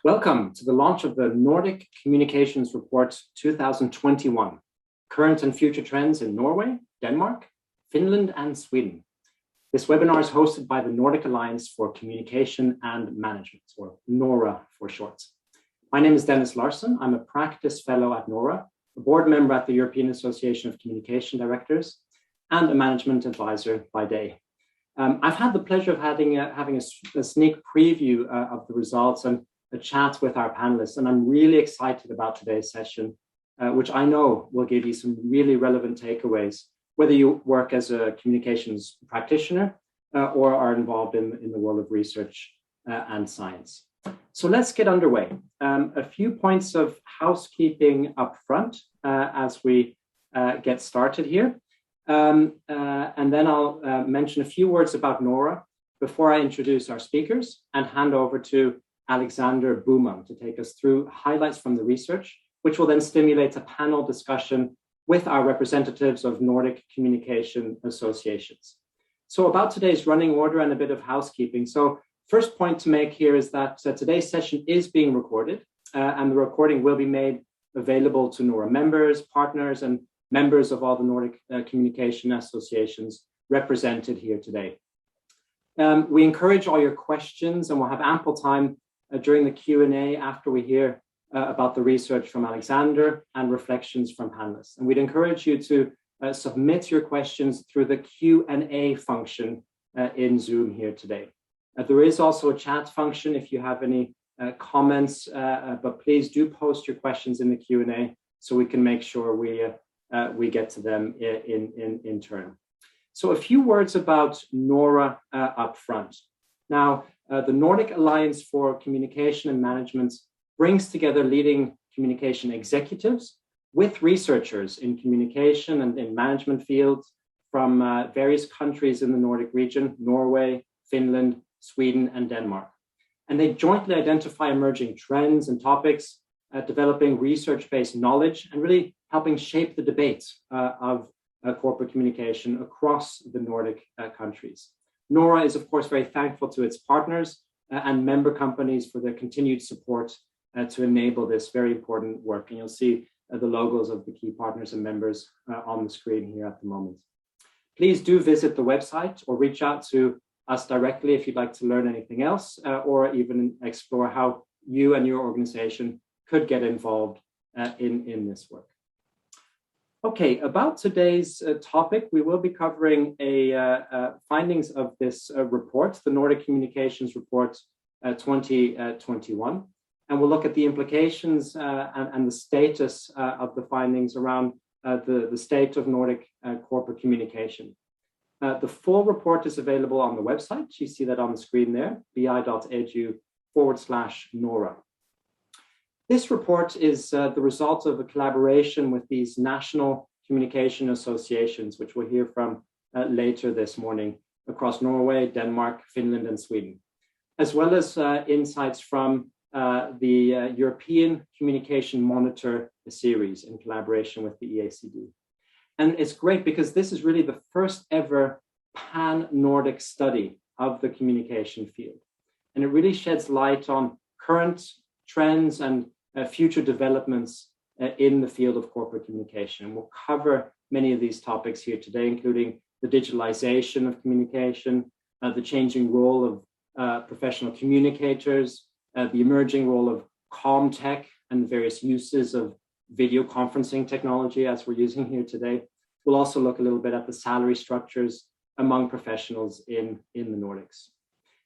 Welcome to the launch of the Nordic Communications Report 2021, Current and Future Trends in Norway, Denmark, Finland, and Sweden. This webinar is hosted by the Nordic Alliance for Communication and Management, or NORA for short. My name is Dennis Larsson. I'm a practice fellow at NORA, a board member at the European Association of Communication Directors, and a management advisor by day. I've had the pleasure of having a sneak preview of the results and a chat with our panelists, and I'm really excited about today's session, which I know will give you some really relevant takeaways, whether you work as a communications practitioner or are involved in the world of research and science. So let's get underway. A few points of housekeeping up front as we get started here. And then I'll mention a few words about NORA before I introduce our speakers and hand over to Alexander Buman to take us through highlights from the research, which will then stimulate a panel discussion with our representatives of Nordic communication associations. So about today's running order and a bit of housekeeping. So first point to make here is that today's session is being recorded and the recording will be made available to NORA members, partners, and members of all the Nordic communication associations represented here today. We encourage all your questions and we'll have ample time during the Q&A after we hear about the research from Alexander and reflections from panelists. And we'd encourage you to submit your questions through the Q&A function in Zoom here today. There is also a chat function if you have any comments, but please do post your questions in the Q&A so we can make sure we get to them in turn. So a few words about NORA up front. Now, the Nordic Alliance for Communication and Management brings together leading communication executives with researchers in communication and in management fields from various countries in the Nordic region, Norway, Finland, Sweden, and Denmark. And they jointly identify emerging trends and topics, developing research-based knowledge, and really helping shape the debates of corporate communication across the Nordic countries. NORA is, of course, very thankful to its partners and member companies for their continued support to enable this very important work. And you'll see the logos of the key partners and members on the screen here at the moment. Please do visit the website or reach out to us directly if you'd like to learn anything else or even explore how you and your organization could get involved in this work. Okay, about today's topic, we will be covering findings of this report, the Nordic Communications Report 2021, and we'll look at the implications and the status of the findings around the state of Nordic corporate communication. The full report is available on the website. You see that on the screen there, bi.edu/NORA. This report is the result of a collaboration with these national communication associations, which we'll hear from later this morning across Norway, Denmark, Finland, and Sweden, as well as insights from the European Communication Monitor series in collaboration with the EACD. And it's great because this is really the first ever pan-Nordic study of the communication field. And it really sheds light on current trends and future developments in the field of corporate communication. We'll cover many of these topics here today, including the digitalization of communication, the changing role of professional communicators, the emerging role of CommTech and various uses of video conferencing technology as we're using here today. We'll also look a little bit at the salary structures among professionals in the Nordics.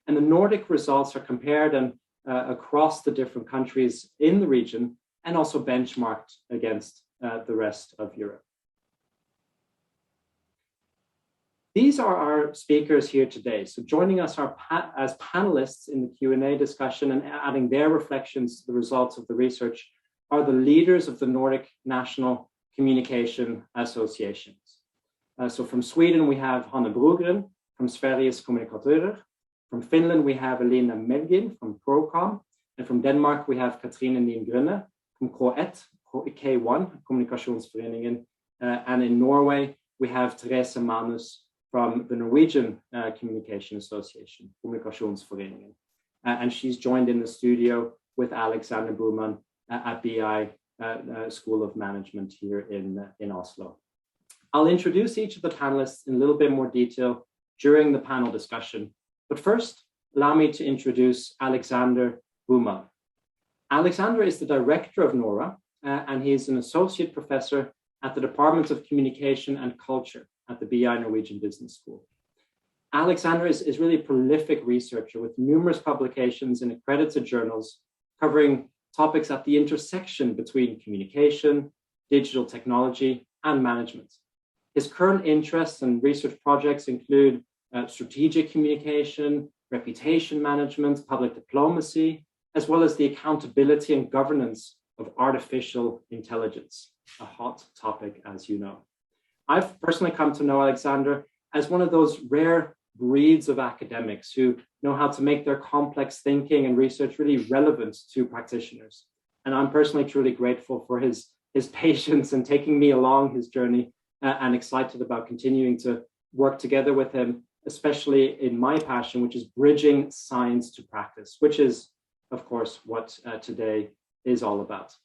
And the Nordic results are compared and across the different countries in the region and also benchmarked against the rest of Europe. These are our speakers here today. So joining us as panelists in the Q&A discussion and adding their reflections to the results of the research are the leaders of the Nordic National Communication Associations. So from Sweden, we have Hanne Brogren from Sveriges Kommunikatörer. From Finland, we have Elina Melgin from ProCom. And from Denmark, we have Katrine Niengrønne from K1, Kommunikasjonsforeningen. And in Norway, we have Therese Manus from the Norwegian Communication Association, Kommunikasjonsforeningen. And she's joined in the studio with Alexander Buman at BI School of Management here in Oslo. I'll introduce each of the panelists in a little bit more detail during the panel discussion. But first, allow me to introduce Alexander Buman. Alexander is the director of NORA, and he is an associate professor at the Department of Communication and Culture at the BI Norwegian Business School. Alexander is really a prolific researcher with numerous publications in accredited journals covering topics at the intersection between communication, digital technology, and management. His current interests and research projects include strategic communication, reputation management, public diplomacy, as well as the accountability and governance of artificial intelligence, a hot topic, as you know. I've personally come to know Alexander as one of those rare breeds of academics who know how to make their complex thinking and research really relevant to practitioners. And I'm personally truly grateful for his patience and taking me along his journey, and excited about continuing to work together with him, especially in my passion, which is bridging science to practice, which is, of course, what today is all about.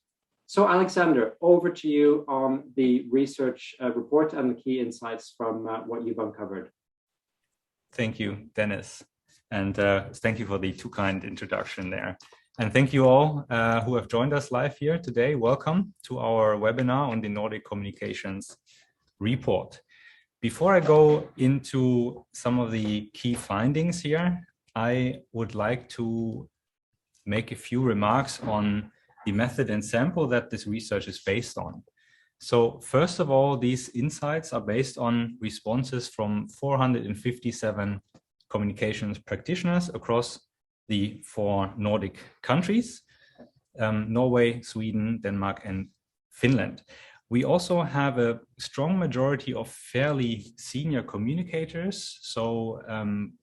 So Alexander, over to you on the research report and the key insights from what you've uncovered. Thank you, Dennis. And thank you for the too kind introduction there. And thank you all who have joined us live here today. Welcome to our webinar on the Nordic Communications Report. Before I go into some of the key findings here, I would like to make a few remarks on the method and sample that this research is based on. So first of all, these insights are based on responses from 457 communications practitioners across the 4 Nordic countries, Norway, Sweden, Denmark, and Finland. We also have a strong majority of fairly senior communicators, so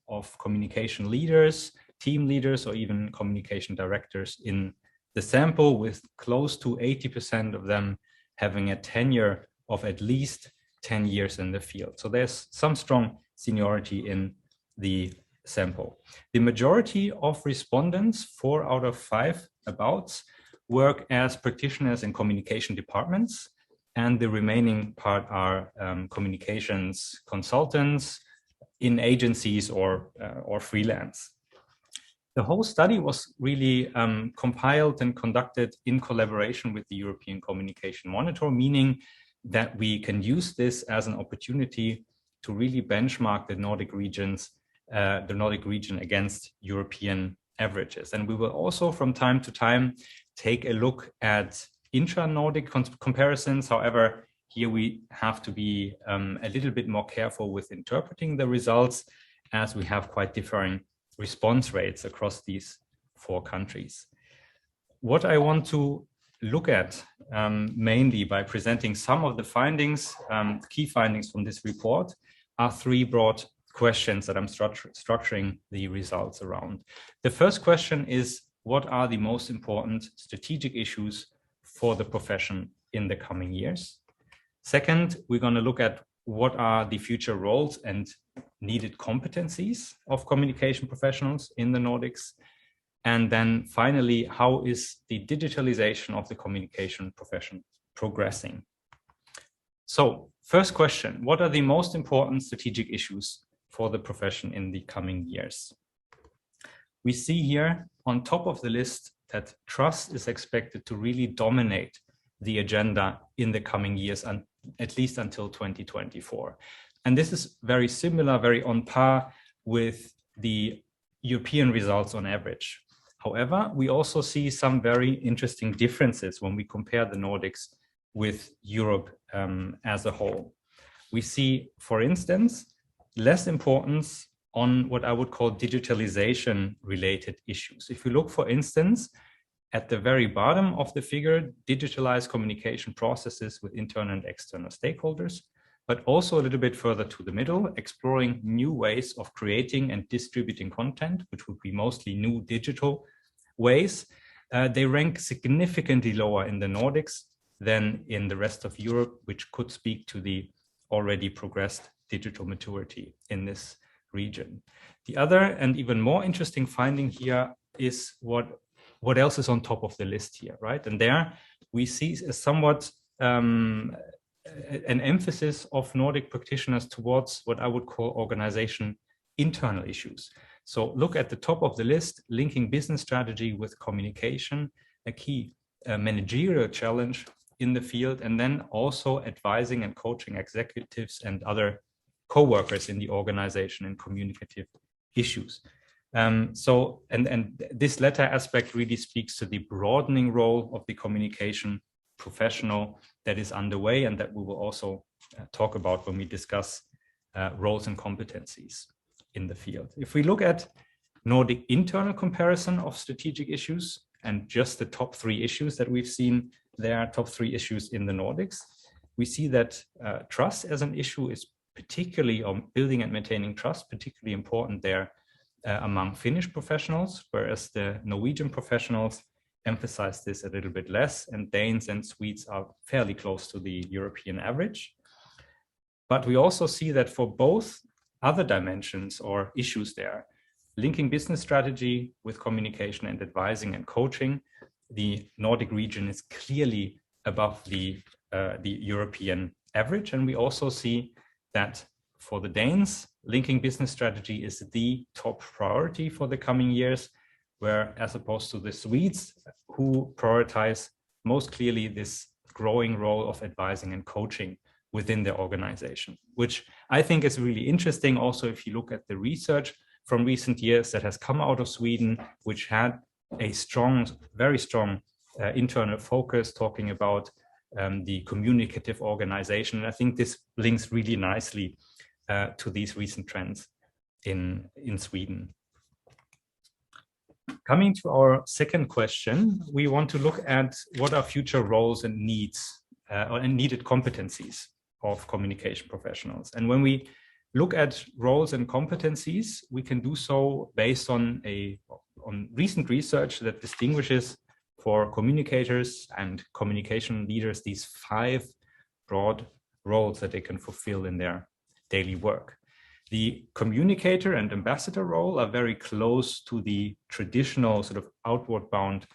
of communication leaders, team leaders, or even communication directors in the sample, with close to 80% of them having a tenure of at least 10 years in the field. So there's some strong seniority in the sample. The majority of respondents, 4 out of 5 abouts, work as practitioners in communication departments, and the remaining part are communications consultants in agencies or freelance. The whole study was really compiled and conducted in collaboration with the European Communication Monitor, meaning that we can use this as an opportunity to really benchmark the Nordic region against European averages. And we will also from time to time take a look at intra-Nordic comparisons. However, here we have to be a little bit more careful with interpreting the results, as we have quite differing response rates across these 4 countries. What I want to look at mainly by presenting some of the findings, key findings from this report, are 3 broad questions that I'm structuring the results around. The first question is, what are the most important strategic issues for the profession in the coming years? Second, we're going to look at what are the future roles and needed competencies of communication professionals in the Nordics? And then finally, how is the digitalization of the communication profession progressing? So first question, what are the most important strategic issues for the profession in the coming years? We see here on top of the list that trust is expected to really dominate the agenda in the coming years, and at least until 2024. And this is very similar, very on par with the European results on average. However, we also see some very interesting differences when we compare the Nordics with Europe as a whole. We see, for instance, less importance on what I would call digitalization related issues. If you look, for instance, at the very bottom of the figure, digitalize communication processes with internal and external stakeholders, but also a little bit further to the middle, exploring new ways of creating and distributing content, which would be mostly new digital ways. They rank significantly lower in the Nordics than in the rest of Europe, which could speak to the already progressed digital maturity in this region. The other and even more interesting finding here is what what else is on top of the list here, right? And there we see a somewhat an emphasis of Nordic practitioners towards what I would call organization internal issues. So look at the top of the list, linking business strategy with communication, a key managerial challenge in the field, and then also advising and coaching executives and other co-workers in the organization in communicative issues. So this latter aspect really speaks to the broadening role of the communication professional that is underway, and that we will also talk about when we discuss roles and competencies in the field. If we look at Nordic internal comparison of strategic issues and just the top 3 issues that we've seen there, top 3 issues in the Nordics, we see that trust as an issue is particularly on building and maintaining trust, particularly important there among Finnish professionals, whereas the Norwegian professionals emphasize this a little bit less, and Danes and Swedes are fairly close to the European average. But we also see that for both other dimensions or issues there, linking business strategy with communication and advising and coaching, the Nordic region is clearly above the European average. And we also see that for the Danes, linking business strategy is the top priority for the coming years, where as opposed to the Swedes, who prioritize most clearly this growing role of advising and coaching within their organization, which I think is really interesting. Also, if you look at the research from recent years that has come out of Sweden, which had a strong, very strong internal focus talking about the communicative organization. And I think this links really nicely to these recent trends in Sweden. Coming to our second question, we want to look at what are future roles and needs and needed competencies of communication professionals. And when we look at roles and competencies, we can do so based on recent research that distinguishes for communicators and communication leaders these 5 broad roles that they can fulfill in their daily work. The communicator and ambassador role are very close to the traditional sort of outward bound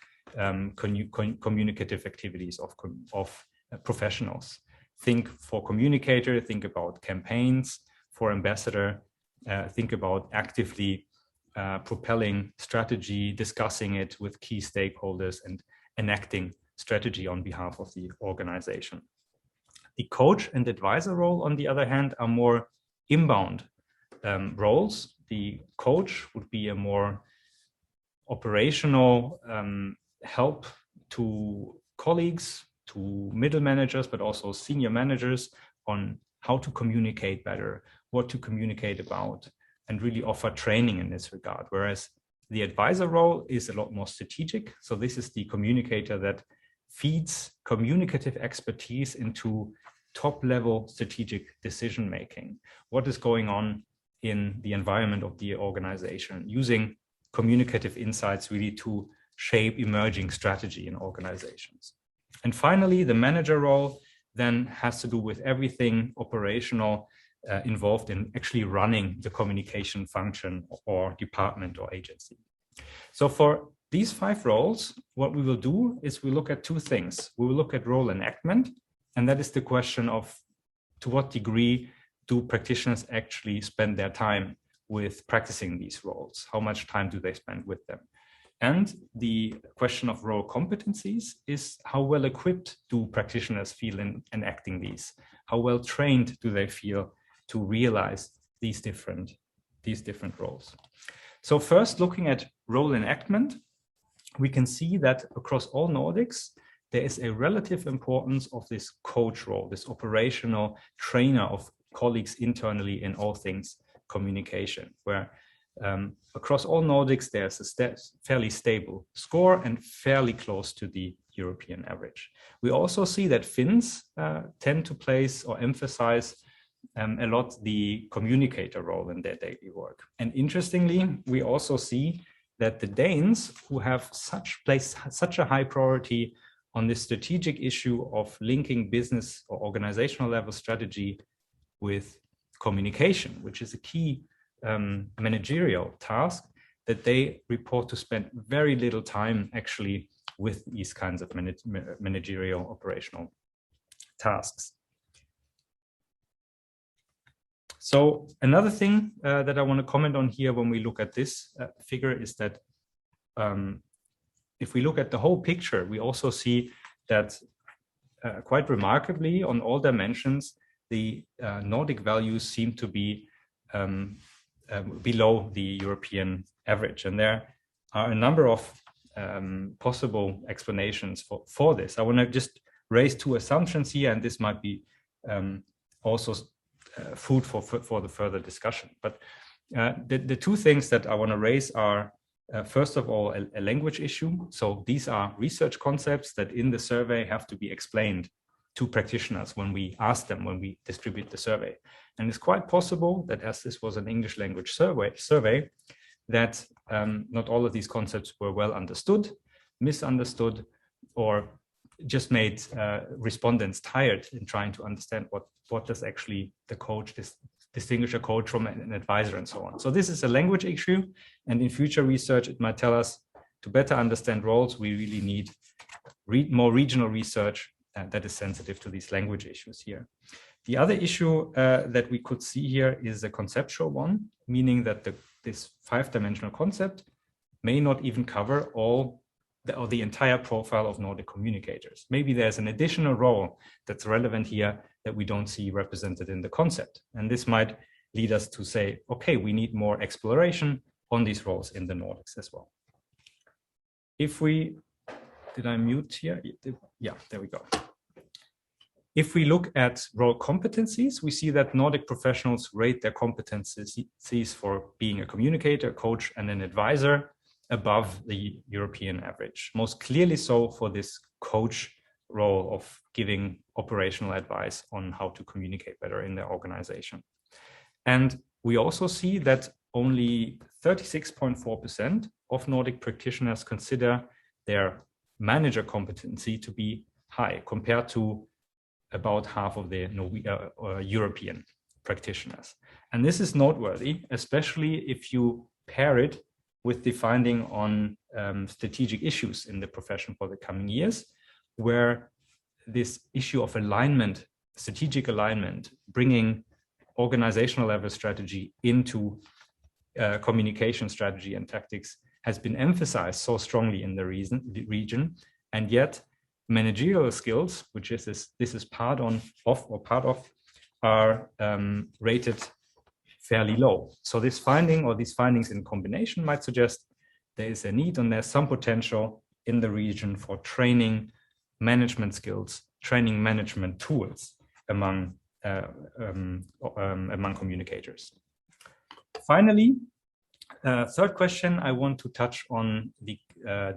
communicative activities of professionals. Think for communicator, think about campaigns. For ambassador, think about actively propelling strategy, discussing it with key stakeholders and enacting strategy on behalf of the organization. The coach and advisor role, on the other hand, are more inbound roles. The coach would be a more operational help to colleagues, to middle managers, but also senior managers on how to communicate better, what to communicate about, and really offer training in this regard. Whereas the advisor role is a lot more strategic. So this is the communicator that feeds communicative expertise into top-level strategic decision-making. What is going on in the environment of the organization, using communicative insights really to shape emerging strategy in organizations. And finally, the manager role then has to do with everything operational involved in actually running the communication function or department or agency. So for these 5 roles, what we will do is we look at 2 things. We will look at role enactment, and that is the question of to what degree do practitioners actually spend their time with practicing these roles? How much time do they spend with them? And the question of role competencies is how well equipped do practitioners feel in enacting these? How well trained do they feel to realize these different roles? So first, looking at role enactment, we can see that across all Nordics, there is a relative importance of this coach role, this operational trainer of colleagues internally in all things communication, where across all Nordics, there's a fairly stable score and fairly close to the European average. We also see that Finns tend to place or emphasize a lot the communicator role in their daily work. And interestingly, we also see that the Danes, who have such a high priority on this strategic issue of linking business or organizational level strategy with communication, which is a key managerial task, that they report to spend very little time actually with these kinds of managerial operational tasks. So another thing that I want to comment on here when we look at this figure is that if we look at the whole picture, we also see that quite remarkably on all dimensions, the Nordic values seem to be below the European average. And there are a number of possible explanations for this. I want to just raise two assumptions here, and this might be also food for the further discussion. But the two things that I want to raise are, first of all, a language issue. So these are research concepts that in the survey have to be explained to practitioners when we ask them, when we distribute the survey. And it's quite possible that, as this was an English language survey, that not all of these concepts were well understood, misunderstood, or just made respondents tired in trying to understand what does actually the coach distinguish a coach from an advisor and so on. So this is a language issue, and in future research it might tell us to better understand roles we really need more regional research that is sensitive to these language issues here. The other issue that we could see here is a conceptual one, meaning that this 5-dimensional concept may not even cover the entire profile of Nordic communicators. Maybe there's an additional role that's relevant here that we don't see represented in the concept. And this might lead us to say, okay, we need more exploration on these roles in the Nordics as well. If we, did I mute here? Yeah, there we go. If we look at role competencies, we see that Nordic professionals rate their competencies for being a communicator, coach, and an advisor above the European average. Most clearly so for this coach role of giving operational advice on how to communicate better in their organization. And we also see that only 36.4% of Nordic practitioners consider their manager competency to be high, compared to about half of the European practitioners. And this is noteworthy, especially if you pair it with the finding on strategic issues in the profession for the coming years, where this issue of alignment, strategic alignment, bringing organizational level strategy into communication strategy and tactics has been emphasized so strongly in the region, and yet managerial skills, which is this is part of, are rated fairly low. So this finding, or these findings in combination, might suggest there is a need and there's some potential in the region for training management skills, training management tools among communicators. Finally, third question, I want to touch on the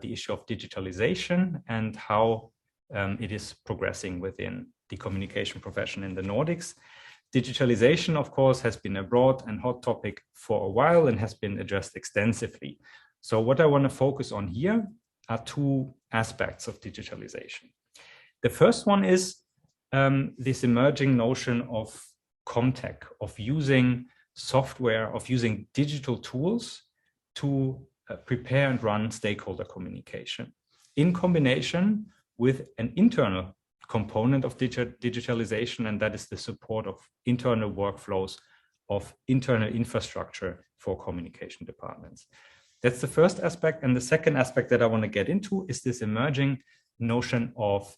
issue of digitalization and how it is progressing within the communication profession in the Nordics. Digitalization, of course, has been a broad and hot topic for a while and has been addressed extensively. So what I want to focus on here are two aspects of digitalization. The first one is this emerging notion of CommTech, of using software, of using digital tools to prepare and run stakeholder communication in combination with an internal component of digitalization, and that is the support of internal workflows, of internal infrastructure for communication departments. That's the first aspect. And the second aspect that I want to get into is this emerging notion of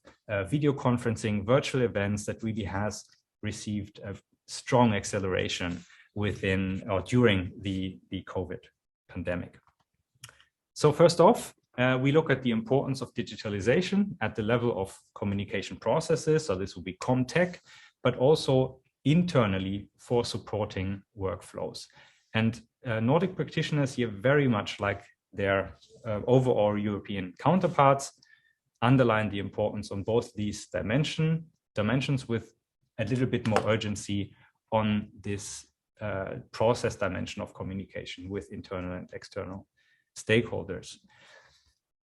video conferencing, virtual events that really has received a strong acceleration within or during the COVID pandemic. So first off, we look at the importance of digitalization at the level of communication processes. So this will be CommTech, but also internally for supporting workflows. And Nordic practitioners here, very much like their overall European counterparts, underline the importance on both these dimensions with a little bit more urgency on this process dimension of communication with internal and external stakeholders.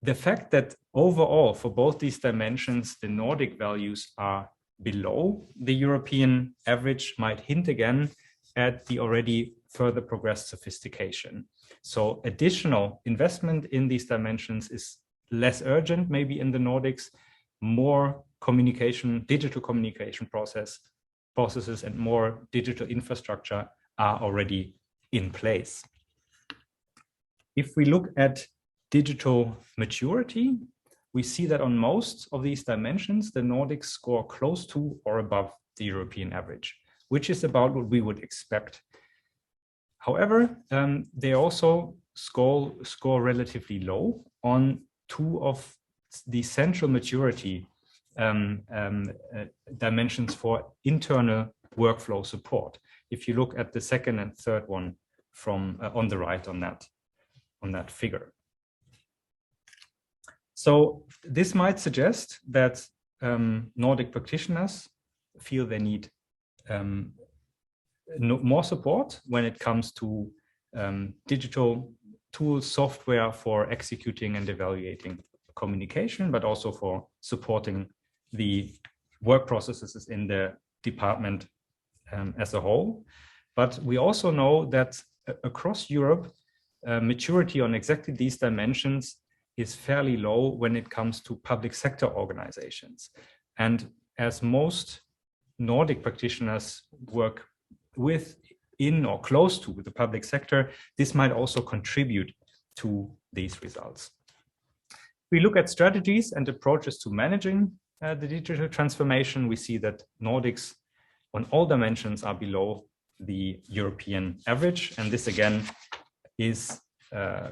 The fact that overall for both these dimensions, the Nordic values are below the European average might hint again at the already further progressed sophistication. So additional investment in these dimensions is less urgent, maybe in the Nordics. More communication, digital communication processes and more digital infrastructure are already in place. If we look at digital maturity, we see that on most of these dimensions, the Nordics score close to or above the European average, which is about what we would expect. However, they also score relatively low on two of the central maturity dimensions for internal workflow support. If you look at the second and third one from on the right on that figure. So this might suggest that Nordic practitioners feel they need more support when it comes to digital tools, software for executing and evaluating communication, but also for supporting the work processes in the department as a whole. But we also know that across Europe, maturity on exactly these dimensions is fairly low when it comes to public sector organizations. And as most Nordic practitioners work in or close to the public sector, this might also contribute to these results. We look at strategies and approaches to managing the digital transformation. We see that Nordics on all dimensions are below the European average. And this again is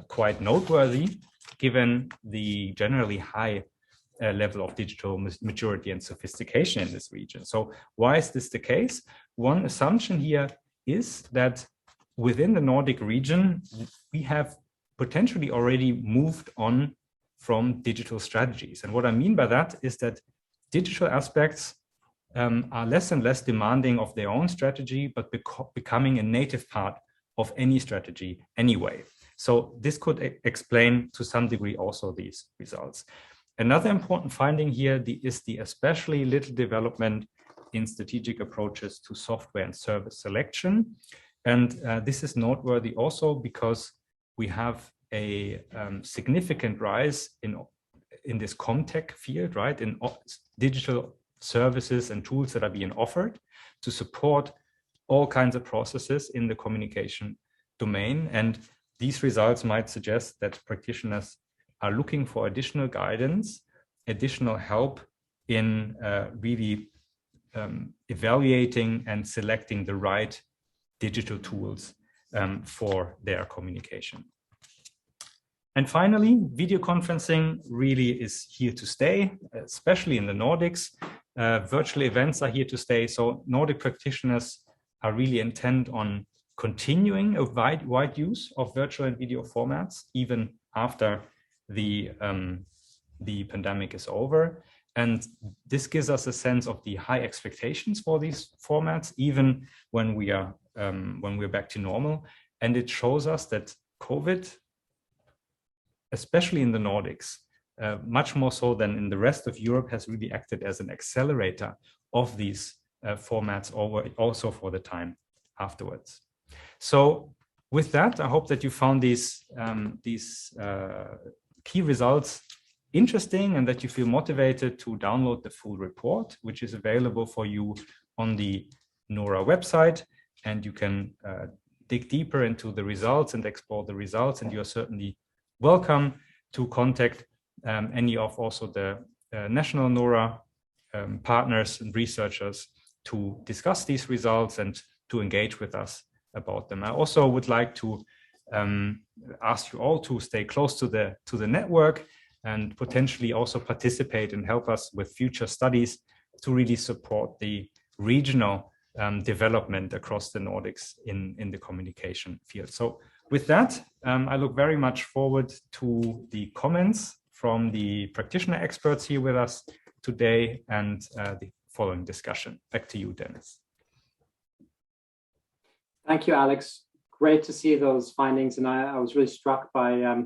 quite noteworthy given the generally high level of digital maturity and sophistication in this region. So why is this the case? One assumption here is that within the Nordic region, we have potentially already moved on from digital strategies. And what I mean by that is that digital aspects are less and less demanding of their own strategy, but becoming a native part of any strategy anyway. So this could explain to some degree also these results. Another important finding here is the especially little development in strategic approaches to software and service selection. And this is noteworthy also because we have a significant rise in this CommTech field, right? In digital services and tools that are being offered to support all kinds of processes in the communication domain. And these results might suggest that practitioners are looking for additional guidance, additional help in really evaluating and selecting the right digital tools for their communication. And finally, video conferencing really is here to stay, especially in the Nordics. Virtual events are here to stay. So Nordic practitioners are really intent on continuing a wide use of virtual and video formats, even after the pandemic is over. And this gives us a sense of the high expectations for these formats, even when we're back to normal. And it shows us that COVID, especially in the Nordics, much more so than in the rest of Europe, has really acted as an accelerator of these formats also for the time afterwards. So with that, I hope that you found these key results interesting and that you feel motivated to download the full report, which is available for you on the NORA website. And you can dig deeper into the results and explore the results. And you are certainly welcome to contact any of also the national NORA partners and researchers to discuss these results and to engage with us about them. I also would like to ask you all to stay close to the network and potentially also participate and help us with future studies to really support the regional development across the Nordics in the communication field. So with that, I look very much forward to the comments from the practitioner experts here with us today and the following discussion. Back to you, Dennis. Thank you, Alex. Great to see those findings. And I was really struck by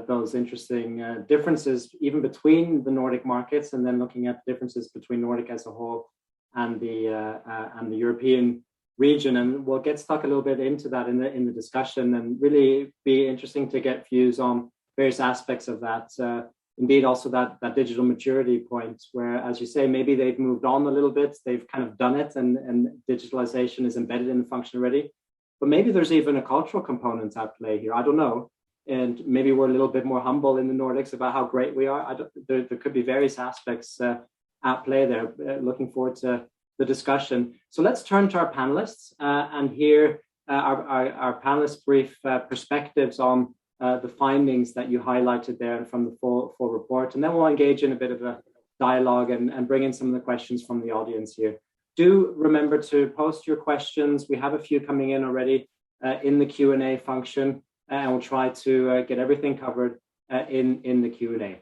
those interesting differences, even between the Nordic markets, and then looking at differences between Nordic as a whole and the European region, and we'll get stuck a little bit into that in the discussion, and really be interesting to get views on various aspects of that. Indeed, also that digital maturity point, where, as you say, maybe they've moved on a little bit, they've kind of done it, and digitalization is embedded in the function already. But maybe there's even a cultural component at play here. I don't know. And maybe we're a little bit more humble in the Nordics about how great we are. There could be various aspects at play there. Looking forward to the discussion. So let's turn to our panelists and hear our panelists' brief perspectives on the findings that you highlighted there from the full report. And then we'll engage in a bit of a dialogue and bring in some of the questions from the audience here. Do remember to post your questions. We have a few coming in already in the Q&A function, and we'll try to get everything covered in the Q&A.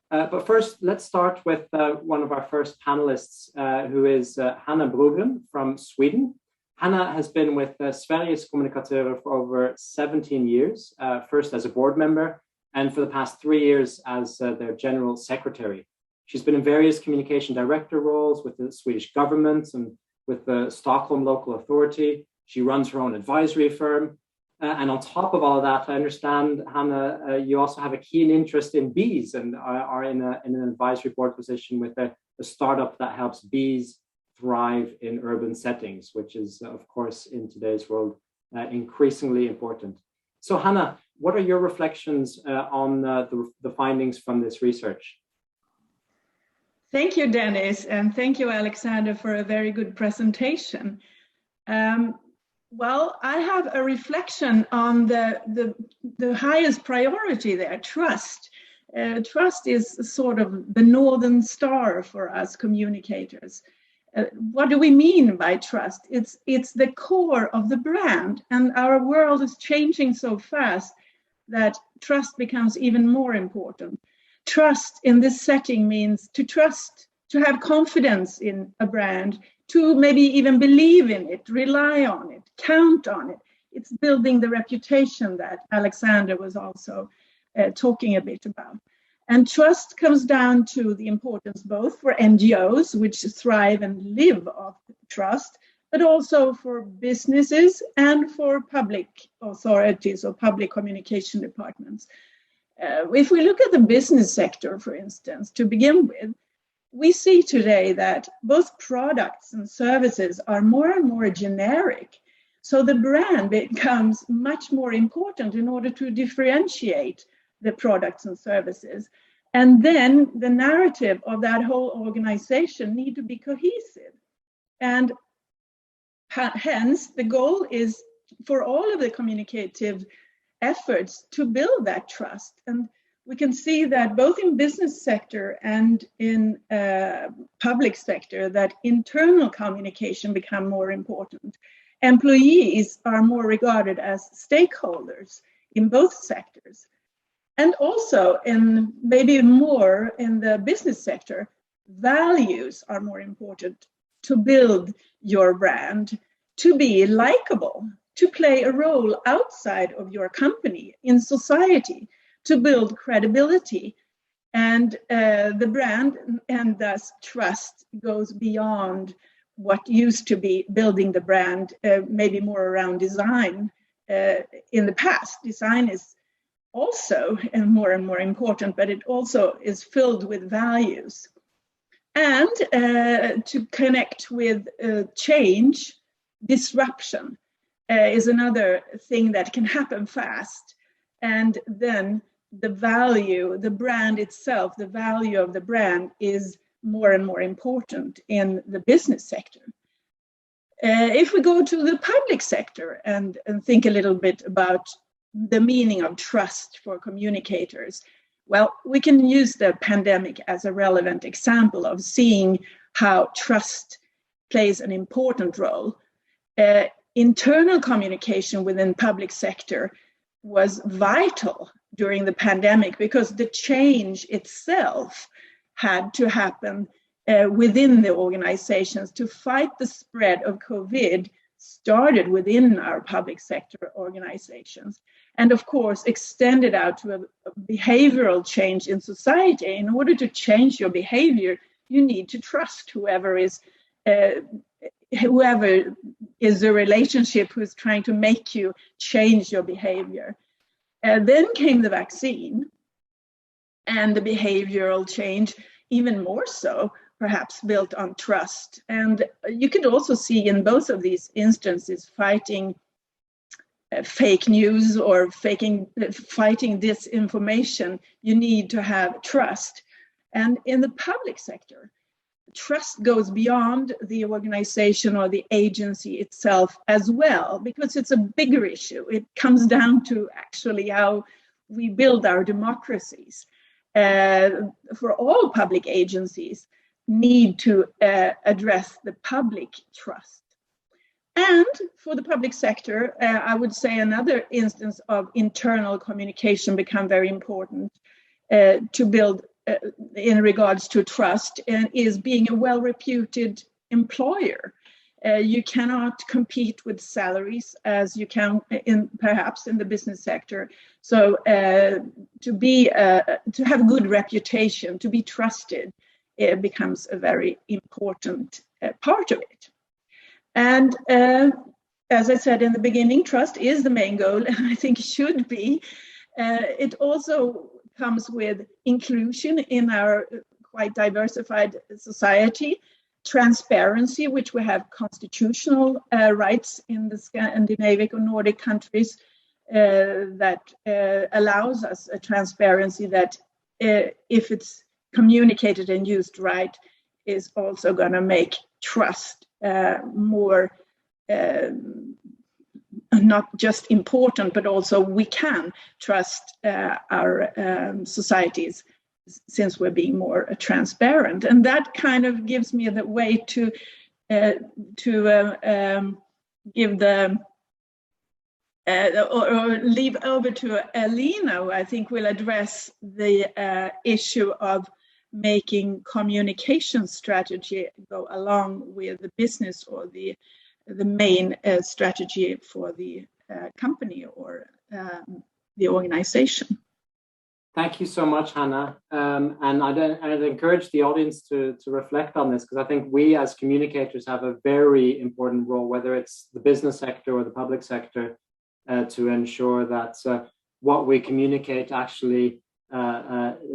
But first, let's start with one of our first panelists, who is Hanna Brogren from Sweden. Hanna has been with Sveriges Kommunikatörer for over 17 years, first as a board member, and for the past 3 years as their general secretary. She's been in various communication director roles with the Swedish government and with the Stockholm local authority. She runs her own advisory firm. And on top of all of that, I understand, Hanna, you also have a keen interest in bees and are in an advisory board position with a startup that helps bees thrive in urban settings, which is, of course, in today's world, increasingly important. So, Hanna, what are your reflections on the findings from this research? Thank you, Dennis, and thank you, Alexander, for a very good presentation. Well, I have a reflection on the highest priority there, trust. Trust is sort of the northern star for us communicators. What do we mean by trust? It's the core of the brand, and our world is changing so fast that trust becomes even more important. Trust in this setting means to trust, to have confidence in a brand, to maybe even believe in it, rely on it, count on it. It's building the reputation that Alexander was also talking a bit about. And trust comes down to the importance both for NGOs, which thrive and live off trust, but also for businesses and for public authorities or public communication departments. If we look at the business sector, for instance, to begin with, we see today that both products and services are more and more generic. So the brand becomes much more important in order to differentiate the products and services. And then the narrative of that whole organization need to be cohesive. And hence, the goal is for all of the communicative efforts to build that trust. And we can see that both in business sector and in public sector, that internal communication become more important. Employees are more regarded as stakeholders in both sectors. And also, in maybe more in the business sector, values are more important to build your brand, to be likable, to play a role outside of your company in society, to build credibility. And the brand and thus trust goes beyond what used to be building the brand, maybe more around design. In the past, design is also more and more important, but it also is filled with values. And to connect with change, disruption is another thing that can happen fast. And then the value, the brand itself, the value of the brand is more and more important in the business sector. If we go to the public sector and think a little bit about the meaning of trust for communicators, well, we can use the pandemic as a relevant example of seeing how trust plays an important role. Internal communication within public sector was vital during the pandemic because the change itself had to happen within the organizations to fight the spread of COVID started within our public sector organizations. And of course, extended out to a behavioral change in society. In order to change your behavior, you need to trust whoever is whoever is the relationship who's trying to make you change your behavior. Then came the vaccine and the behavioral change, even more so, perhaps built on trust. And you could also see in both of these instances fighting fake news or fighting disinformation, you need to have trust. And in the public sector, trust goes beyond the organization or the agency itself as well, because it's a bigger issue. It comes down to actually how we build our democracies. For all public agencies need to address the public trust. And for the public sector, I would say another instance of internal communication become very important to build in regards to trust, and is being a well-reputed employer. You cannot compete with salaries as you can perhaps in the business sector. So to have a good reputation, to be trusted, it becomes a very important part of it. And as I said in the beginning, trust is the main goal, and I think it should be. It also comes with inclusion in our quite diversified society, transparency, which we have constitutional rights in the Scandinavian or Nordic countries that allows us a transparency that if it's communicated and used right, is also going to make trust more not just important, but also we can trust our societies since we're being more transparent. And that kind of gives me the way to give the or leave over to Elina, who I think will address the issue of making communication strategy go along with the business or the main strategy for the company or the organization. Thank you so much, Hannah. And I'd encourage the audience to reflect on this, because I think we as communicators have a very important role, whether it's the business sector or the public sector, to ensure that what we communicate actually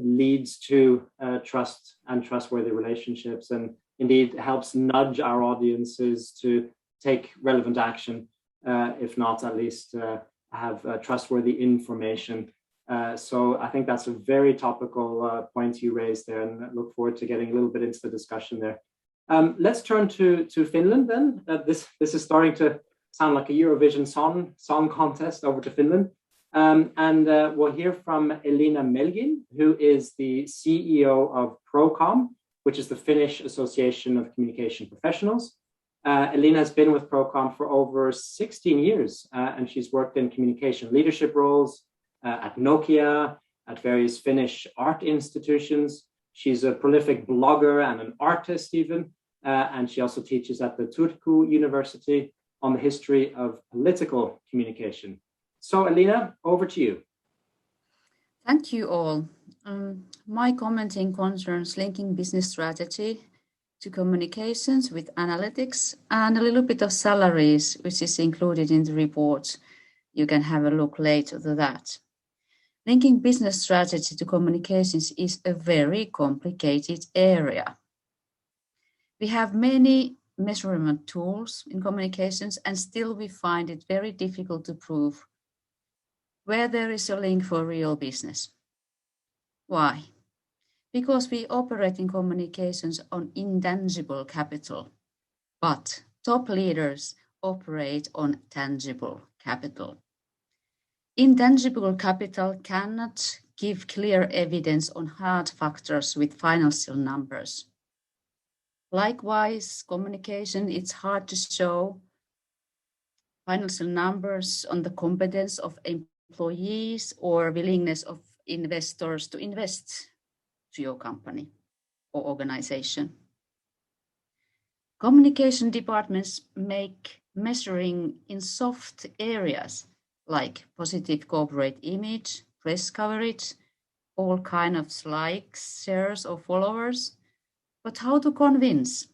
leads to trust and trustworthy relationships, and indeed helps nudge our audiences to take relevant action, if not at least have trustworthy information. So I think that's a very topical point you raised there, and I look forward to getting a little bit into the discussion there. Let's turn to Finland then. This is starting to sound like a Eurovision song contest over to Finland. And we'll hear from Elina Melgin, who is the CEO of ProCom, which is the Finnish Association of Communication Professionals. Elina has been with ProCom for over 16 years, and she's worked in communication leadership roles at Nokia, at various Finnish art institutions. She's a prolific blogger and an artist even, and she also teaches at the Turku University on the history of political communication. So Elina, over to you. Thank you all. My commenting concerns linking business strategy to communications with analytics and a little bit of salaries, which is included in the report. You can have a look later to that. Linking business strategy to communications is a very complicated area. We have many measurement tools in communications, and still we find it very difficult to prove where there is a link for real business. Why? Because we operate in communications on intangible capital, but top leaders operate on tangible capital. Intangible capital cannot give clear evidence on hard factors with financial numbers. Likewise, communication, it's hard to show financial numbers on the competence of employees or willingness of investors to invest to your company or organization. Communication departments make measuring in soft areas like positive corporate image, press coverage, all kinds of likes, shares, or followers. But how to convince?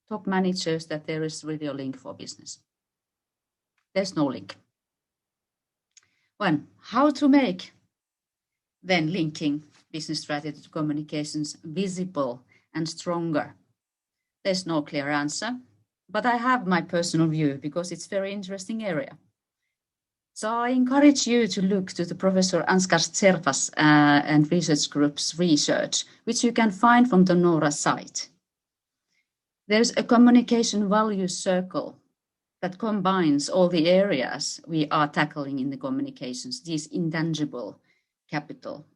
top managers that there is really a link for business. There's no link. Well, how to make then linking business strategy to communications visible and stronger? There's no clear answer, but I have my personal view because it's a very interesting area. So I encourage you to look to the Professor Ansgar Tservas and research group's research, which you can find from the NORA site. There's a communication value circle that combines all the areas we are tackling in the communications, this intangible capital.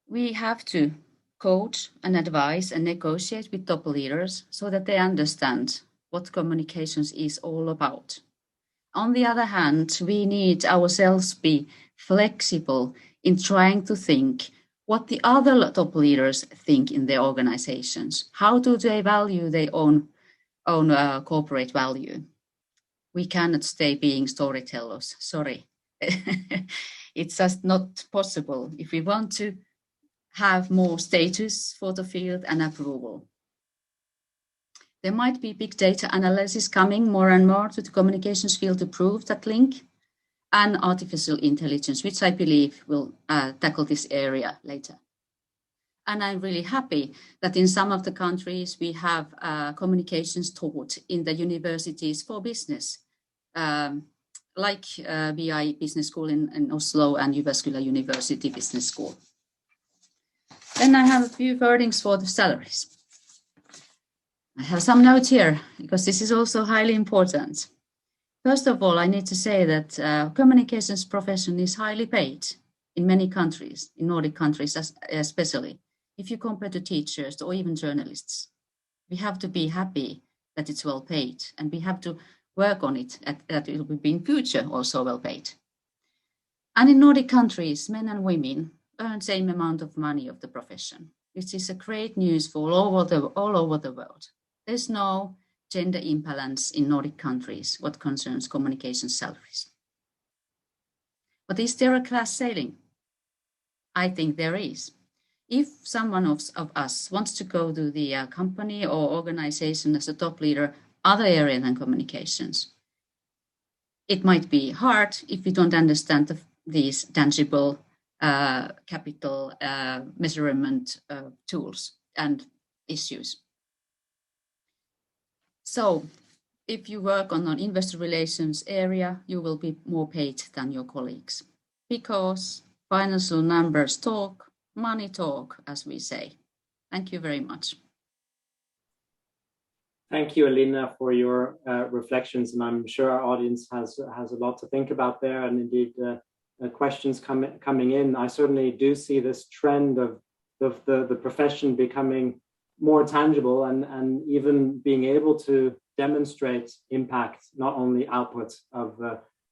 We have to coach and advise and negotiate with top leaders so that they understand what communications is all about. On the other hand, we need ourselves be flexible in trying to think what the other top leaders think in their organizations. How do they value their own corporate value? We cannot stay being storytellers, sorry. It's just not possible if we want to have more status for the field and approval. There might be big data analysis coming more and more to the communications field to prove that link, and artificial intelligence, which I believe will tackle this area later. And I'm really happy that in some of the countries we have communications taught in the universities for business, like BI Business School in Oslo and Jyväskylä University Business School. Then I have a few wordings for the salaries. I have some notes here because this is also highly important. First of all, I need to say that communications profession is highly paid in many countries, in Nordic countries especially. If you compare to teachers or even journalists, we have to be happy that it's well paid, and we have to work on it, that it will be in future also well paid. And in Nordic countries, men and women earn same amount of money of the profession, which is a great news for all over the world. There's no gender imbalance in Nordic countries what concerns communication salaries. But is there a class ceiling? I think there is. If someone of us wants to go to the company or organization as a top leader, other area than communications, it might be hard if we don't understand these tangible capital measurement tools and issues. So if you work on an investor relations area, you will be more paid than your colleagues because financial numbers talk, money talk, as we say. Thank you very much. Thank you, Elina, for your reflections, and I'm sure our audience has a lot to think about there, and indeed questions coming in. I certainly do see this trend of the profession becoming more tangible and even being able to demonstrate impact, not only output of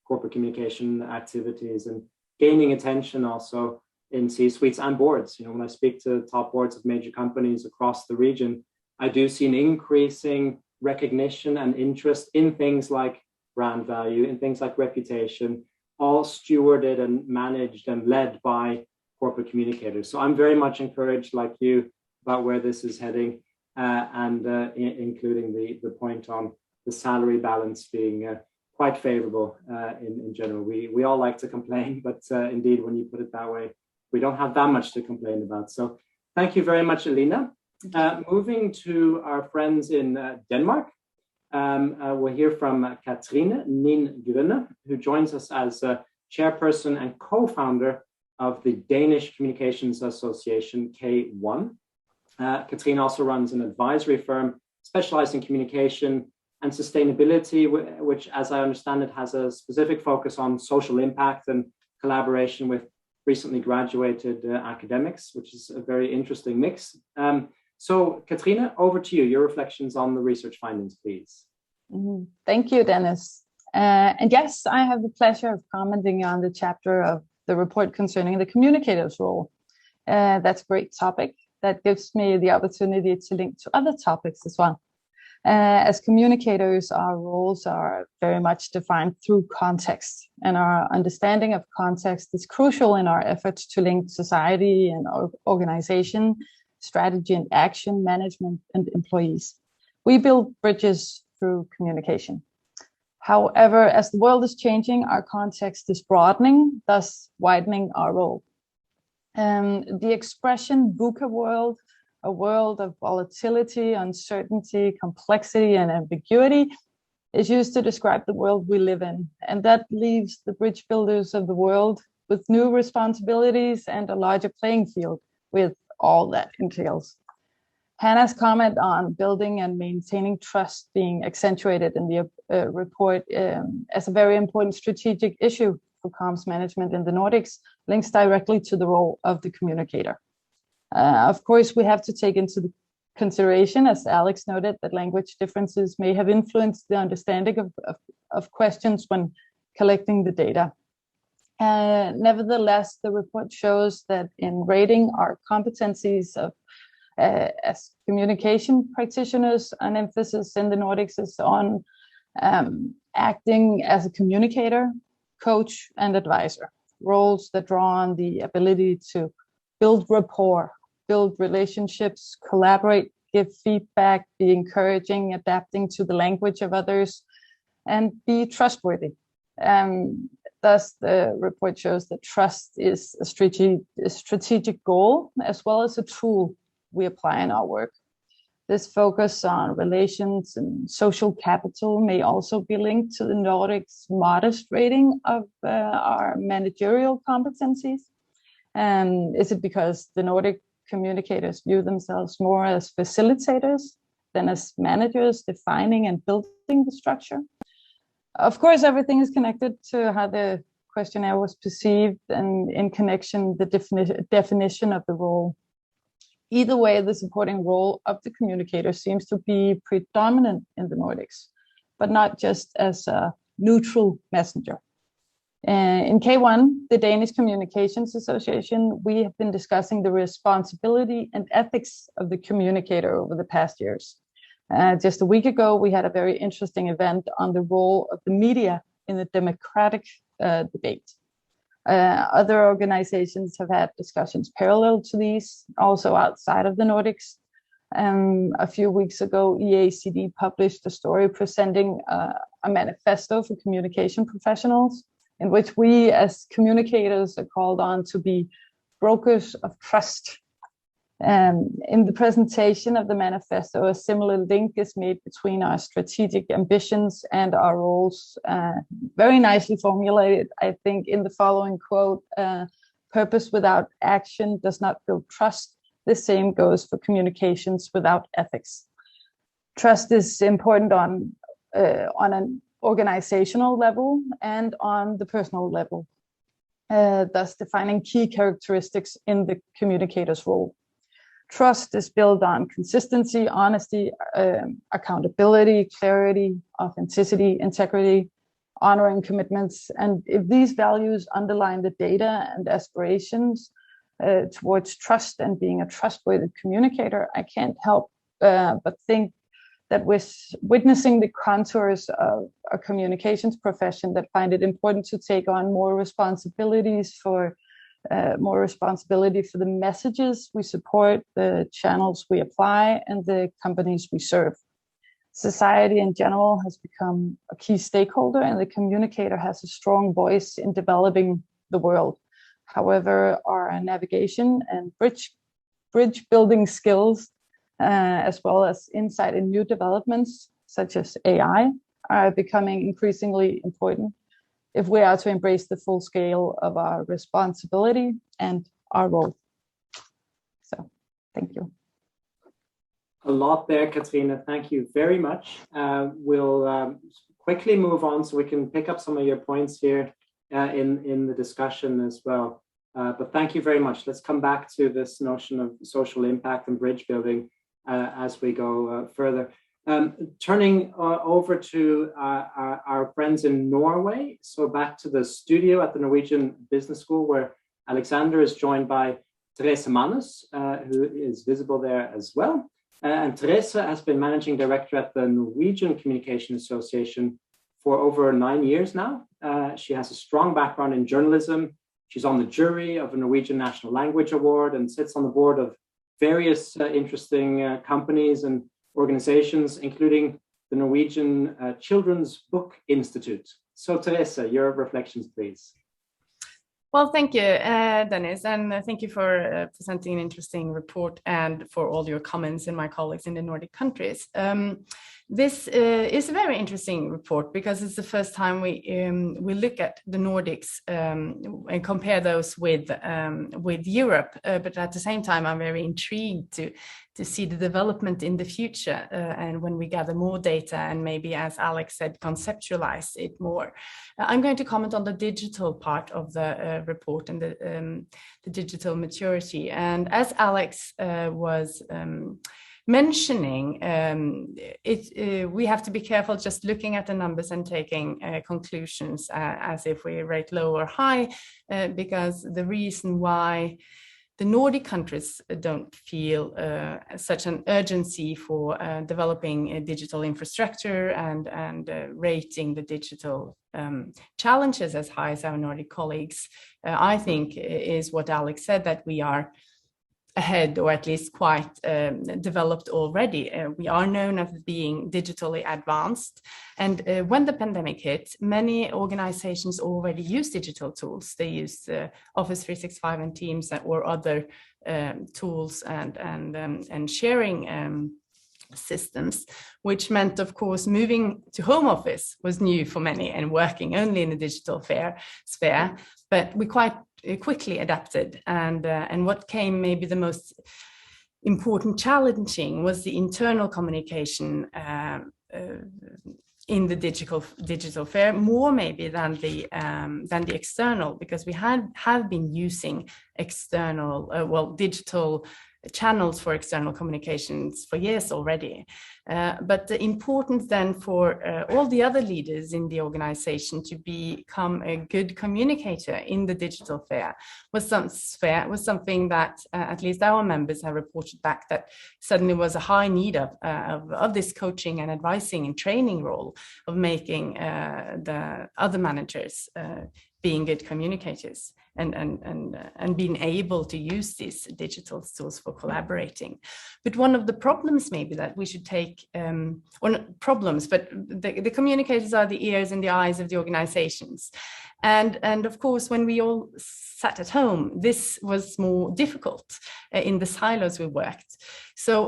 corporate communication activities, and gaining attention also in C-suites and boards. You know, when I speak to top boards of major companies across the region, I do see an increasing recognition and interest in things like brand value, in things like reputation, all stewarded and managed and led by corporate communicators. So I'm very much encouraged, like you, about where this is heading, and including the point on the salary balance being quite favorable in general. We all like to complain, but indeed, when you put it that way, we don't have that much to complain about. So thank you very much, Elina. Moving to our friends in Denmark, we'll hear from Katrine Nin Grønne, who joins us as chairperson and co-founder of the Danish Communications Association, K1. Katrine also runs an advisory firm specialized in communication and sustainability, which, as I understand it, has a specific focus on social impact and collaboration with recently graduated academics, which is a very interesting mix. So, Katrine, over to you. Your reflections on the research findings, please. Thank you, Dennis. And yes, I have the pleasure of commenting on the chapter of the report concerning the communicator's role. That's a great topic that gives me the opportunity to link to other topics as well. As communicators, our roles are very much defined through context, and our understanding of context is crucial in our efforts to link society and our organization strategy and action, management, and employees. We build bridges through communication. However, as the world is changing, our context is broadening, thus widening our role. The expression VUCA world, a world of volatility, uncertainty, complexity, and ambiguity, is used to describe the world we live in. And that leaves the bridge builders of the world with new responsibilities and a larger playing field with all that entails. Hannah's comment on building and maintaining trust being accentuated in the report as a very important strategic issue for comms management in the Nordics links directly to the role of the communicator. Of course, we have to take into consideration, as Alex noted, that language differences may have influenced the understanding of questions when collecting the data. Nevertheless, the report shows that in rating our competencies of as communication practitioners, an emphasis in the Nordics is on acting as a communicator, coach, and advisor, roles that draw on the ability to build rapport, build relationships, collaborate, give feedback, be encouraging, adapting to the language of others, and be trustworthy. Thus, the report shows that trust is a strategic goal as well as a tool we apply in our work. This focus on relations and social capital may also be linked to the Nordics' modest rating of our managerial competencies. Is it because the Nordic communicators view themselves more as facilitators than as managers, defining and building the structure? Of course, everything is connected to how the questionnaire was perceived and in connection the definition of the role. Either way, the supporting role of the communicator seems to be predominant in the Nordics, but not just as a neutral messenger. In K1, the Danish Communications Association, we have been discussing the responsibility and ethics of the communicator over the past years. Just a week ago, we had a very interesting event on the role of the media in the democratic debate. Other organizations have had discussions parallel to these, also outside of the Nordics. A few weeks ago, EACD published a story presenting a manifesto for communication professionals, in which we as communicators are called on to be brokers of trust. In the presentation of the manifesto, a similar link is made between our strategic ambitions and our roles, very nicely formulated, I think, in the following quote, purpose without action does not build trust. The same goes for communications without ethics. Trust is important on an organizational level and on the personal level, thus defining key characteristics in the communicator's role. Trust is built on consistency, honesty, accountability, clarity, authenticity, integrity, honoring commitments. And if these values underline the data and aspirations towards trust and being a trustworthy communicator, I can't help but think that with witnessing the contours of a communications profession that find it important to take on more responsibility for the messages we support, the channels we apply, and the companies we serve. Society in general has become a key stakeholder, and the communicator has a strong voice in developing the world. However, our navigation and bridge building skills, as well as insight in new developments such as AI, are becoming increasingly important if we are to embrace the full scale of our responsibility and our role. So, thank you. A lot there, Katrina. Thank you very much. We'll quickly move on so we can pick up some of your points here in the discussion as well. But thank you very much. Let's come back to this notion of social impact and bridge building as we go further. Turning over to our friends in Norway. So back to the studio at the Norwegian Business School, where Alexander is joined by Therese Mannes, who is visible there as well. And Therese has been managing director at the Norwegian Communication Association for over 9 years now. She has a strong background in journalism. She's on the jury of the Norwegian National Language Award and sits on the board of various interesting companies and organizations, including the Norwegian Children's Book Institute. So Teresa, your reflections, please. Well, thank you, Dennis, and thank you for presenting an interesting report and for all your comments and my colleagues in the Nordic countries. This is a very interesting report because it's the first time we look at the Nordics and compare those with Europe. But at the same time, I'm very intrigued to see the development in the future and when we gather more data and maybe, as Alex said, conceptualize it more. I'm going to comment on the digital part of the report and the digital maturity. And as Alex was mentioning, we have to be careful just looking at the numbers and taking conclusions as if we rate low or high, because the reason why the Nordic countries don't feel such an urgency for developing a digital infrastructure and rating the digital challenges as high as our Nordic colleagues, I think is what Alex said, that we are ahead, or at least quite developed already. We are known as being digitally advanced. And when the pandemic hit, many organizations already use digital tools. They use Office 365 and Teams or other tools and sharing systems, which meant, of course, moving to home office was new for many and working only in the digital sphere. But we quite quickly adapted, and what came maybe the most important challenging was the internal communication in the digital sphere, more maybe than the external, because we have been using external digital channels for external communications for years already. But the importance then for all the other leaders in the organization to become a good communicator in the digital sphere was something that at least our members have reported back, that suddenly was a high need of this coaching and advising and training role of making the other managers being good communicators and being able to use these digital tools for collaborating. But one of the problems maybe that we should take, or not problems, but the communicators are the ears and the eyes of the organizations. And of course, when we all sat at home, this was more difficult in the silos we worked. So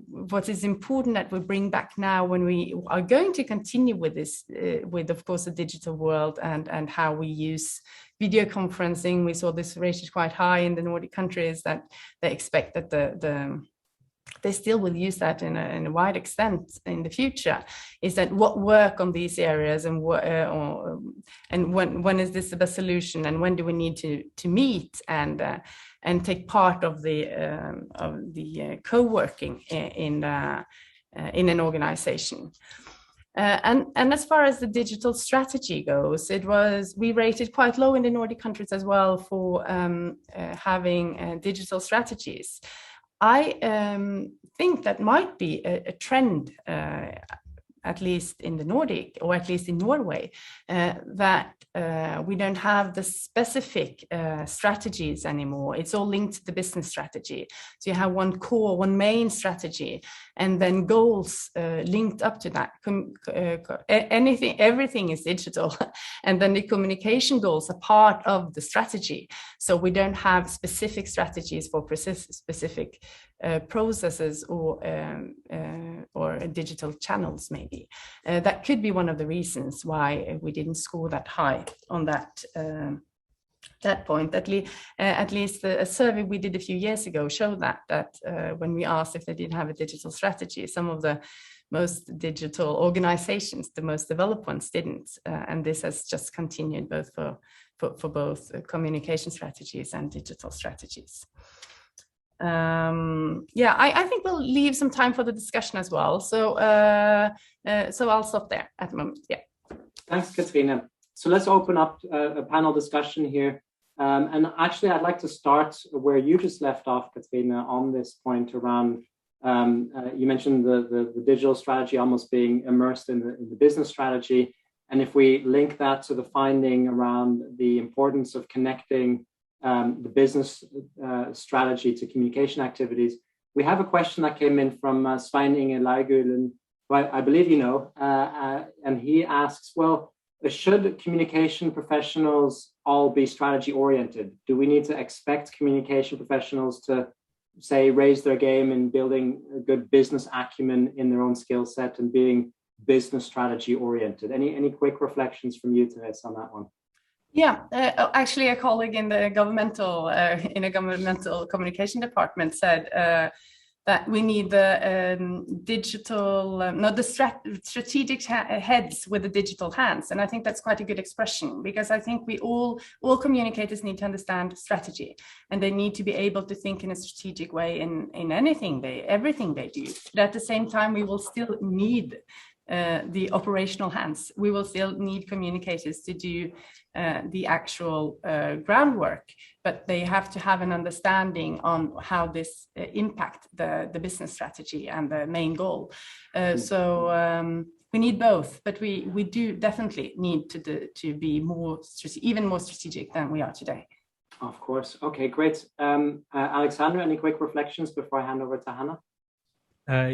what is important that we bring back now when we are going to continue with this, with of course the digital world and how we use video conferencing. We saw this rated quite high in the Nordic countries, that they expect that they still will use that in a wide extent in the future, is that what work on these areas and when is this the best solution, and when do we need to meet and take part of the co-working in an organization. And as far as the digital strategy goes, we rated quite low in the Nordic countries as well for having digital strategies. I think that might be a trend, at least in the Nordic, or at least in Norway, that we don't have the specific strategies anymore. It's all linked to the business strategy. So you have one main strategy, and then goals linked up to that. Everything is digital, and then the communication goals are part of the strategy. So we don't have specific strategies for specific processes or digital channels, maybe. That could be one of the reasons why we didn't score that high on that point. At least a survey we did a few years ago showed that when we asked if they didn't have a digital strategy, some of the most digital organizations, the most developed ones, didn't. And this has just continued both for both communication strategies and digital strategies. I think we'll leave some time for the discussion as well. So I'll stop there at the moment. Yeah. Thanks, Katrina. So let's open up a panel discussion here. And actually, I'd like to start where you just left off, Katrina, on this point around, you mentioned the digital strategy almost being immersed in the business strategy. And if we link that to the finding around the importance of connecting the business strategy to communication activities. We have a question that came in from Svein Inge Leigulen, who I believe you know, and he asks, well, should communication professionals all be strategy oriented? Do we need to expect communication professionals to, say, raise their game in building a good business acumen in their own skill set and being business strategy oriented? Any quick reflections from you, Therese, on that one? Yeah, actually, a colleague in the governmental communication department said that we need the strategic heads with the digital hands, and I think that's quite a good expression, because I think we all communicators need to understand strategy, and they need to be able to think in a strategic way in everything they do. But at the same time, we will still need the operational hands. We will still need communicators to do the actual groundwork, but they have to have an understanding on how this impact the business strategy and the main goal. So we need both, but we do definitely need to be even more strategic than we are today. Of course. Okay, great. Alexandra, any quick reflections before I hand over to Hannah?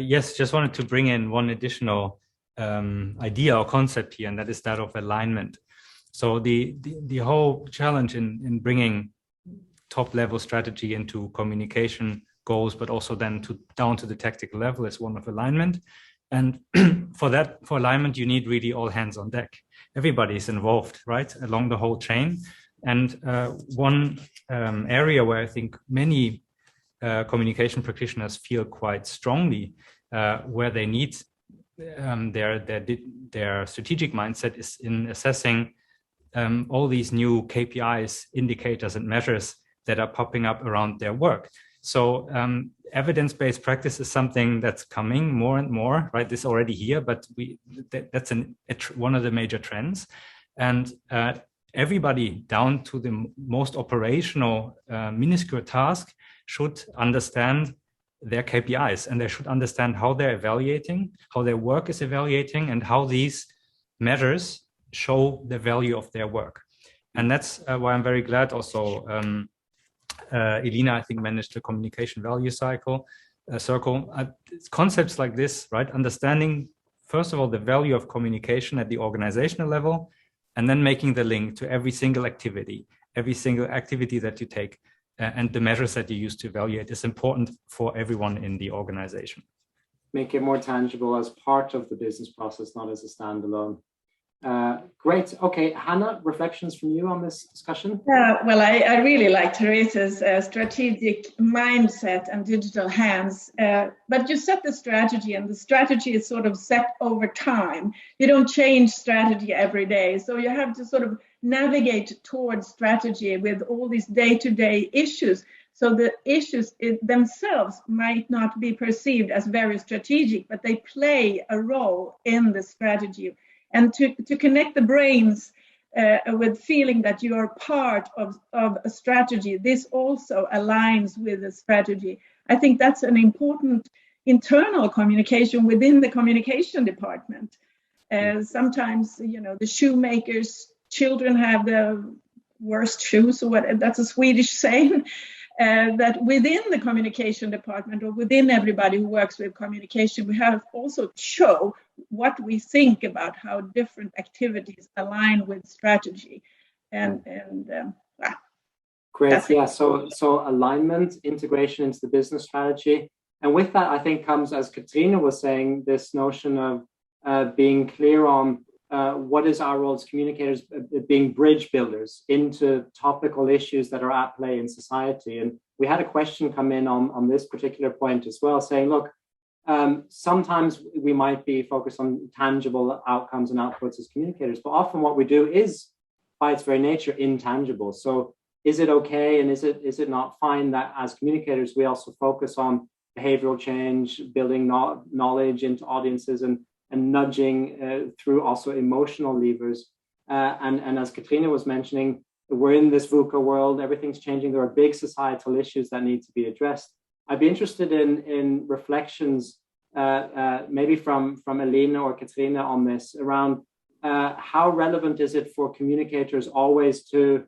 Yes, just wanted to bring in one additional idea or concept here, and that is that of alignment. So the whole challenge in bringing top level strategy into communication goals, but also then down to the tactical level, is one of alignment. And for alignment, you need really all hands on deck. Everybody is involved, right, along the whole chain. And one area where I think many communication practitioners feel quite strongly where they need their strategic mindset is in assessing all these new KPIs, indicators, and measures that are popping up around their work. So evidence-based practice is something that's coming more and more, right? This is already here, but that's one of the major trends. And everybody down to the most operational minuscule task should understand their KPIs, and they should understand how they're evaluating, how their work is evaluating, and how these measures show the value of their work. And that's why I'm very glad also Elina, I think, managed the communication value circle. Concepts like this, right? Understanding, first of all, the value of communication at the organizational level, and then making the link to every single activity that you take, and the measures that you use to evaluate is important for everyone in the organization. Make it more tangible as part of the business process, not as a standalone. Great. Okay, Hannah, reflections from you on this discussion? Well, I really like Therese's strategic mindset and digital hands, but you set the strategy, and the strategy is sort of set over time. You don't change strategy every day, so you have to sort of navigate towards strategy with all these day-to-day issues. So the issues themselves might not be perceived as very strategic, but they play a role in the strategy. And to connect the brains with feeling that you are part of a strategy, this also aligns with the strategy. I think that's an important internal communication within the communication department. Sometimes, the shoemakers' children have the worst shoes, or what, that's a Swedish saying. That within the communication department, or within everybody who works with communication, we have also show what we think about how different activities align with strategy. Great, yeah. So alignment, integration into the business strategy, and with that, I think comes, as Katrina was saying, this notion of being clear on what is our role as communicators, being bridge builders into topical issues that are at play in society. And we had a question come in on this particular point as well, saying, look, sometimes we might be focused on tangible outcomes and outputs as communicators, but often what we do is, by its very nature, intangible. So is it okay, and is it not fine that as communicators we also focus on behavioral change, building knowledge into audiences, and nudging through also emotional levers. And as Katrina was mentioning, we're in this VUCA world, everything's changing. There are big societal issues that need to be addressed. I'd be interested in reflections, maybe from Elina or Katrina on this, around how relevant is it for communicators always to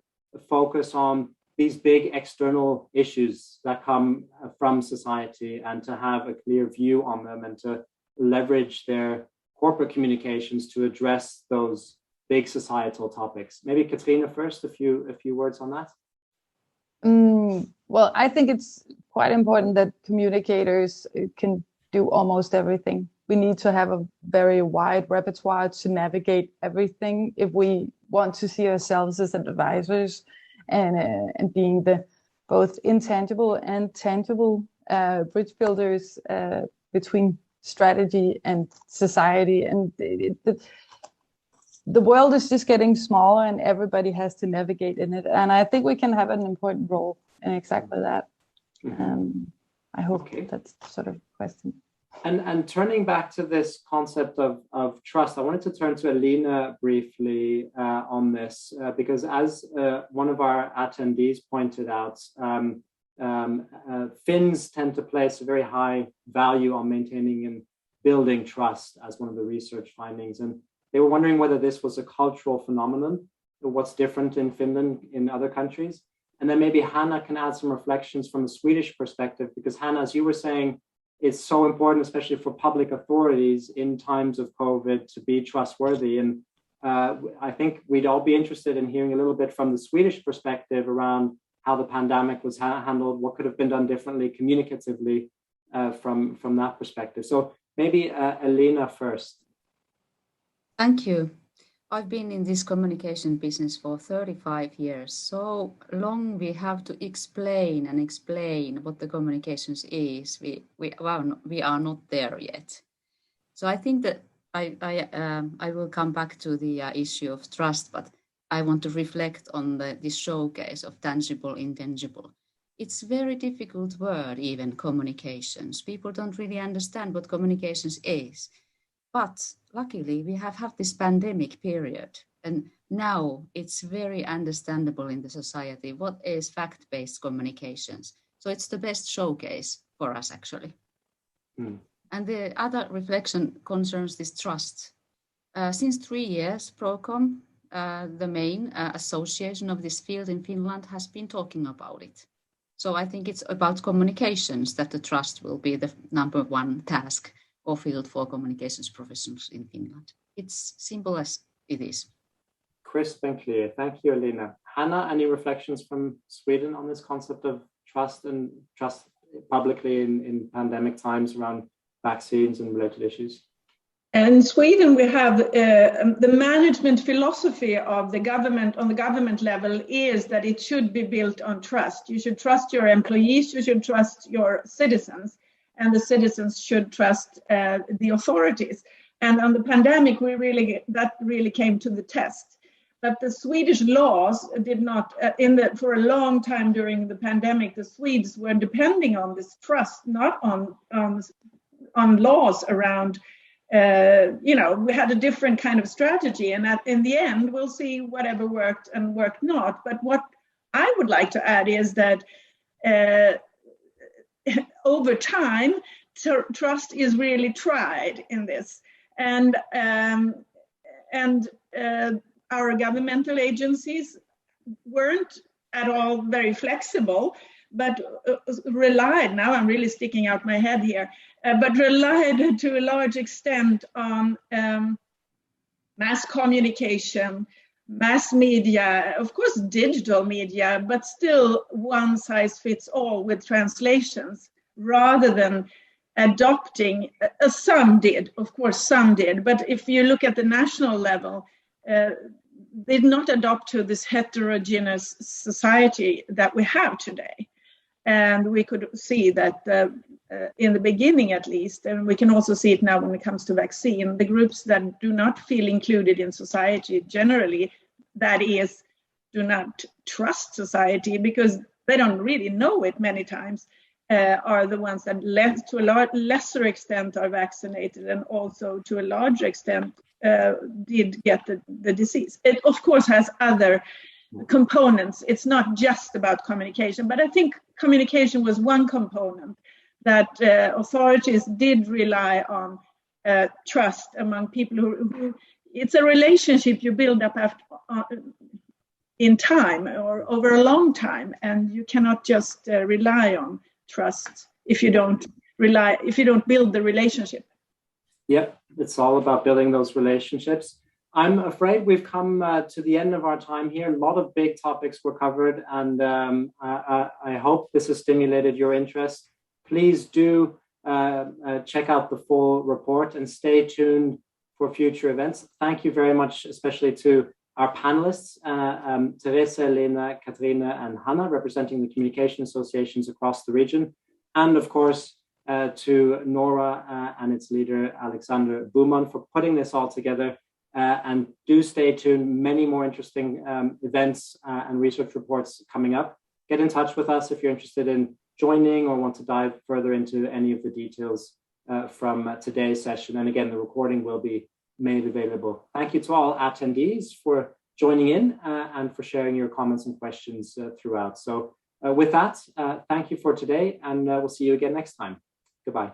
focus on these big external issues that come from society, and to have a clear view on them, and to leverage their corporate communications to address those big societal topics. Maybe Katrina first, a few words on that. Well, I think it's quite important that communicators can do almost everything. We need to have a very wide repertoire to navigate everything if we want to see ourselves as advisors and being the both intangible and tangible bridge builders between strategy and society. And the world is just getting smaller, and everybody has to navigate in it. And I think we can have an important role in exactly that. I hope that's sort of a question. And turning back to this concept of trust, I wanted to turn to Elina briefly on this, because as one of our attendees pointed out, Finns tend to place a very high value on maintaining and building trust as one of the research findings. And they were wondering whether this was a cultural phenomenon, or what's different in Finland in other countries. And then maybe Hannah can add some reflections from a Swedish perspective, because Hannah, as you were saying, it's so important, especially for public authorities in times of COVID, to be trustworthy. And I think we'd all be interested in hearing a little bit from the Swedish perspective around how the pandemic was handled, what could have been done differently communicatively from that perspective. So maybe Elina first. Thank you. I've been in this communication business for 35 years. So long we have to explain what the communications is. We are not there yet. So I think that I will come back to the issue of trust, but I want to reflect on this showcase of tangible, intangible. It's a very difficult word, even communications. People don't really understand what communications is. But luckily, we have had this pandemic period, and now it's very understandable in the society what is fact-based communications. So it's the best showcase for us, actually. And the other reflection concerns this trust. Since 3 years, ProCom, the main association of this field in Finland, has been talking about it. So I think it's about communications that the trust will be the number one task or field for communications professionals in Finland. It's simple as it is. Crisp and clear. Thank you, Elina. Hannah, any reflections from Sweden on this concept of trust and trust publicly in pandemic times around vaccines and related issues? In Sweden, we have the management philosophy of the government on the government level is that it should be built on trust. You should trust your employees, you should trust your citizens, and the citizens should trust the authorities. And on the pandemic, that really came to the test. But the Swedish laws did not, for a long time during the pandemic, the Swedes were depending on this trust, not on laws around. We had a different kind of strategy, and in the end, we'll see whatever worked and worked not. But what I would like to add is that over time, trust is really tried in this, and our governmental agencies weren't at all very flexible, but relied. Now I'm really sticking out my head here. But relied to a large extent on mass communication, mass media, of course digital media, but still one size fits all with translations, rather than adopting, some did, of course some did, but if you look at the national level, they did not adopt to this heterogeneous society that we have today. And we could see that in the beginning, at least, and we can also see it now when it comes to vaccine, the groups that do not feel included in society generally, that is, do not trust society because they don't really know it many times, are the ones that to a lesser extent are vaccinated and also to a larger extent did get the disease. It, of course, has other components. It's not just about communication, but I think communication was one component that authorities did rely on trust among people who it's a relationship you build up after in time or over a long time, and you cannot just rely on trust if you don't build the relationship. Yep, it's all about building those relationships. I'm afraid we've come to the end of our time here. A lot of big topics were covered, and I hope this has stimulated your interest. Please do check out the full report and stay tuned for future events. Thank you very much, especially to our panelists, Teresa, Lena, Katrina, and Hanna, representing the communication associations across the region. And of course, to Nora and its leader, Alexander Buman, for putting this all together. And do stay tuned, many more interesting events and research reports coming up. Get in touch with us if you're interested in joining or want to dive further into any of the details from today's session. And again, the recording will be made available. Thank you to all attendees for joining in and for sharing your comments and questions throughout. So with that, thank you for today, and we'll see you again next time. Goodbye.